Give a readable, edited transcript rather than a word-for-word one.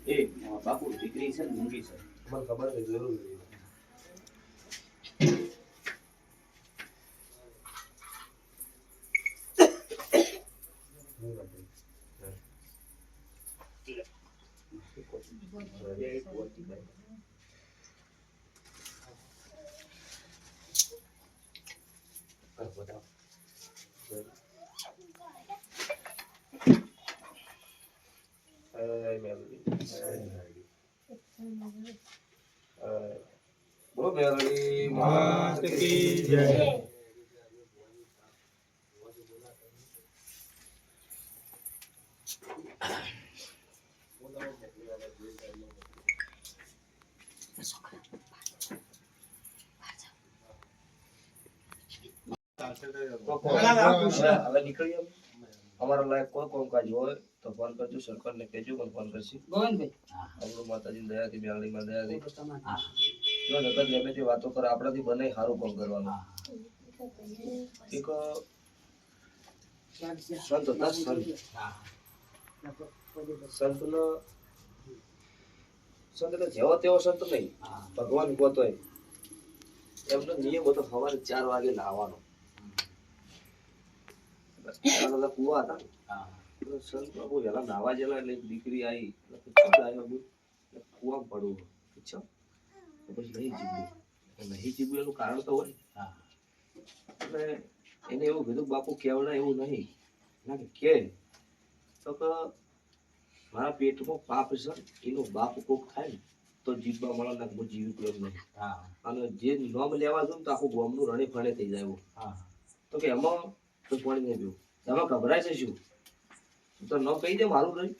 એ બાપુ દીકરી છે ને મૂંગી છે મને ખબર છે જરૂર બોલો મેલડી માત કી જય હવે નીકળી અમારા લાયક કોઈ કામકાજ હોય તો ફોન કરજો સરકાર ને કહેજો મને ફોન કરશે ગોવિંદભાઈ માતાજી દયાથી મેલડી માં દયાથી જો જગત ગમે તે વાતો કરે આપણાથી બને સારું કામ કરવાનું એક સંત હતા સંત એટલે જેવો તેવો સંત નહીં ભગવાન ગોતોય એમનો નિયમ હતો સવારે 4 વાગે નાહવાનો કુવા હતા સંત બાબુ વહેલા નાહવા જેલા એટલે દીકરી આવી કુવા પડવું પછી નહીં જીવવું એનું કારણ તો હોય એટલે એને એવું કીધું બાપુ કેવડા એવું નહીં ના કે તો કે મારા પેટમાં પાપ છે એનો બાપ કોક થાય ને તો જીવવા મળે ને હું જીવી એમ નહીં અને જે નોમ લેવા દઉં તો આખું ગોમનું રણે ફણે થઈ જાય તો કે એમાં તો પાણી નહીં પીવું એમાં ગભરાય છે શું તો ન કહી દે મારું નહીં